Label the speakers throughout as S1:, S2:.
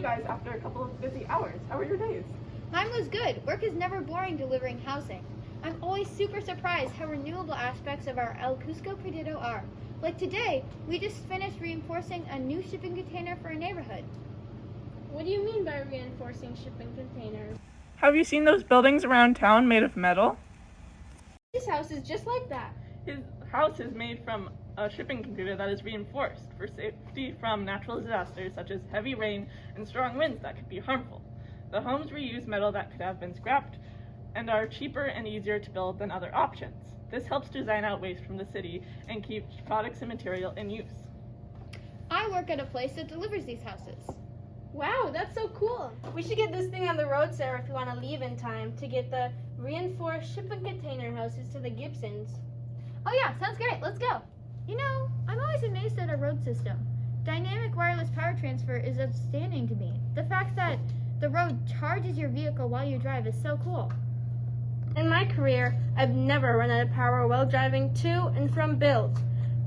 S1: guys after a couple of busy hours. How were your days?
S2: Mine was good. Work is never boring delivering housing. I'm always super surprised how renewable aspects of our El Cusco Perdido are. Like today, we just finished reinforcing a new shipping container for a neighborhood.
S3: What do you mean by reinforcing shipping containers?
S1: Have you seen those buildings around town made of metal?
S3: This house is just like that.
S1: His house is made from a shipping container that is reinforced for safety from natural disasters such as heavy rain and strong winds that could be harmful. The homes reuse metal that could have been scrapped and are cheaper and easier to build than other options. This helps design out waste from the city and keeps products and material in use.
S2: I work at a place that delivers these houses.
S3: Wow, that's so cool. We should get this thing on the road, Sarah, if you want to leave in time to get the reinforced shipping container houses to the Gibsons.
S2: Oh yeah, sounds great. Let's go. You know, I'm always amazed at our road system. Dynamic wireless power transfer is outstanding to me. The fact that the road charges your vehicle while you drive is so cool.
S3: In my career, I've never run out of power while driving to and from builds.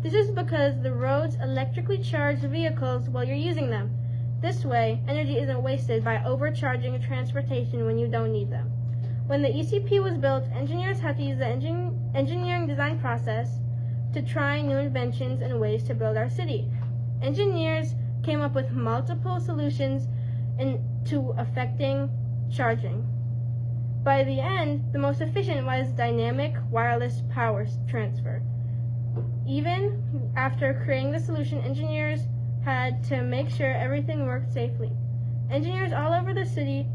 S3: This is because the roads electrically charge the vehicles while you're using them. This way, energy isn't wasted by overcharging transportation when you don't need them. When the ECP was built, engineers had to use the engineering design process to try new inventions and ways to build our city. Engineers came up with multiple solutions to affecting charging. By the end, the most efficient was dynamic wireless power transfer. Even after creating the solution, engineers had to make sure everything worked safely. Engineers all over the city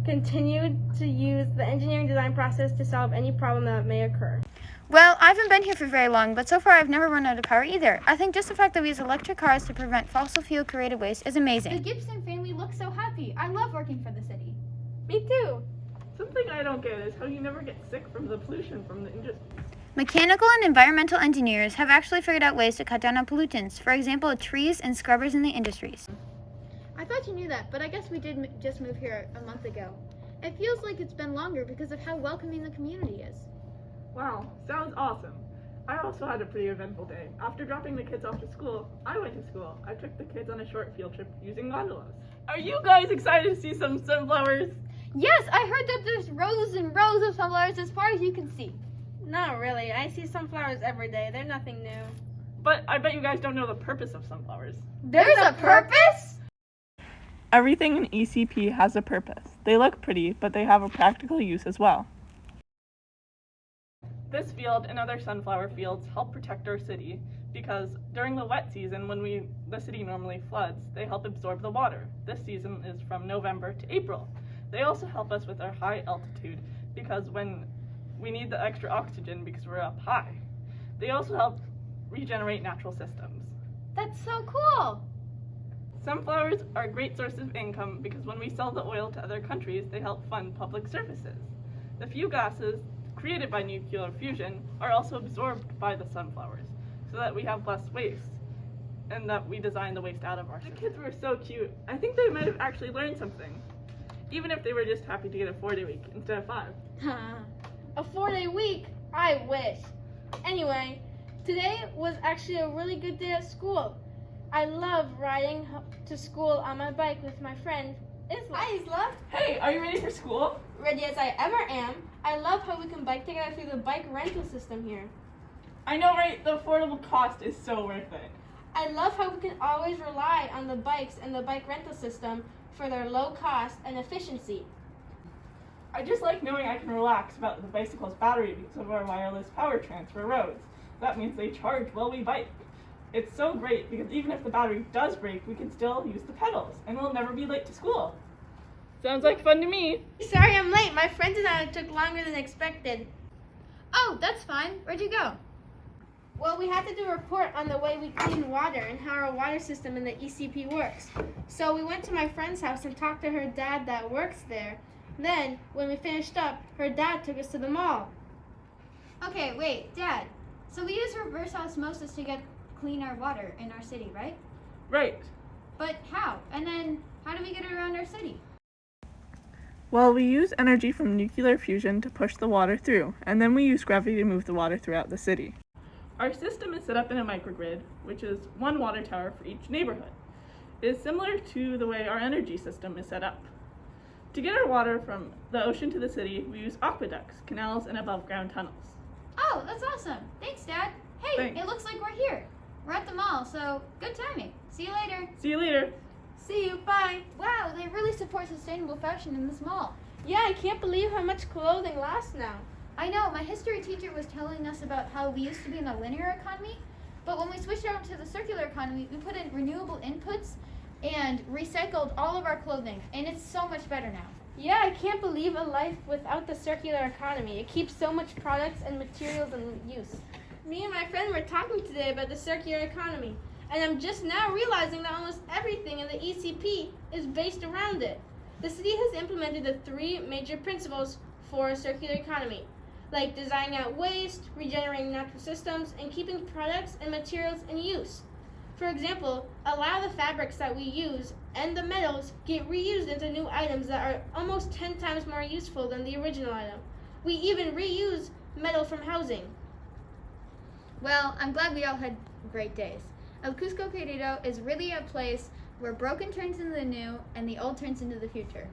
S3: continued to use the engineering design process to solve any problem that may occur.
S2: Well, I haven't been here for very long, but so far I've never run out of power either. I think just the fact that we use electric cars to prevent fossil fuel-created waste is amazing. The Gibson family looks so happy. I love working for the city.
S3: Me too.
S1: Something I don't get is how you never get sick from the pollution from the industry.
S2: Mechanical and environmental engineers have actually figured out ways to cut down on pollutants. For example, trees and scrubbers in the industries. I thought you knew that, but I guess we did just move here a month ago. It feels like it's been longer because of how welcoming the community is.
S1: Wow, sounds awesome. I also had a pretty eventful day. After dropping the kids off to school, I went to school. I took the kids on a short field trip using gondolas. Are you guys excited to see some sunflowers?
S2: Yes, I heard that there's rows and rows of sunflowers as far as you can see.
S3: Not really. I see sunflowers every day. They're nothing new.
S1: But I bet you guys don't know the purpose of sunflowers.
S2: There's a purpose?
S1: Everything in ECP has a purpose. They look pretty, but they have a practical use as well. This field and other sunflower fields help protect our city because during the wet season when the city normally floods, they help absorb the water. This season is from November to April. They also help us with our high altitude because when we need the extra oxygen because we're up high. They also help regenerate natural systems.
S2: That's so cool!
S1: Sunflowers are a great source of income because when we sell the oil to other countries, they help fund public services. The few gases created by nuclear fusion are also absorbed by the sunflowers so that we have less waste and that we design the waste out of our system. The kids were so cute. I think they might have actually learned something, even if they were just happy to get a 4-day week instead of 5.
S3: A 4-day week? I wish. Anyway, today was actually a really good day at school. I love riding to school on my bike with my friend, Isla. Hi, Isla.
S1: Hey, are you ready for school?
S3: Ready as I ever am. I love how we can bike together through the bike rental system here.
S1: I know, right? The affordable cost is so worth it.
S3: I love how we can always rely on the bikes and the bike rental system for their low cost and efficiency.
S1: I just like knowing I can relax about the bicycle's battery because of our wireless power transfer roads. That means they charge while we bike. It's so great because even if the battery does break, we can still use the pedals and we'll never be late to school. Sounds like fun to me.
S3: Sorry I'm late. My friend and I took longer than expected.
S2: Oh, that's fine. Where'd you go?
S3: Well, we had to do a report on the way we clean water and how our water system in the ECP works. So we went to my friend's house and talked to her dad that works there. Then, when we finished up, her dad took us to the mall.
S2: Okay, wait, Dad. So we use reverse osmosis to get clean our water in our city, right?
S1: Right.
S2: But how? And then, how do we get it around our city?
S1: Well, we use energy from nuclear fusion to push the water through, and then we use gravity to move the water throughout the city. Our system is set up in a microgrid, which is one water tower for each neighborhood. is similar to the way our energy system is set up. To get our water from the ocean to the city, we use aqueducts, canals, and above-ground tunnels.
S2: Oh, that's awesome. Thanks, Dad. Hey,
S1: Thanks.
S2: It looks like we're here. We're at the mall, so good timing. See you later.
S1: See you later.
S3: See you, bye.
S2: Wow, they really support sustainable fashion in this mall.
S3: Yeah, I can't believe how much clothing lasts now.
S2: I know, my history teacher was telling us about how we used to be in a linear economy, but when we switched over to the circular economy, we put in renewable inputs and recycled all of our clothing, and it's so much better now.
S3: Yeah, I can't believe a life without the circular economy. It keeps so much products and materials in use. Me and my friend were talking today about the circular economy, and I'm just now realizing that almost everything in the ECP is based around it. The city has implemented the 3 major principles for a circular economy, like designing out waste, regenerating natural systems, and keeping products and materials in use. For example, a lot of the fabrics that we use and the metals get reused into new items that are almost 10 times more useful than the original item. We even reuse metal from housing.
S2: Well, I'm glad we all had great days. El Cusco Perdido is really a place where broken turns into the new and the old turns into the future.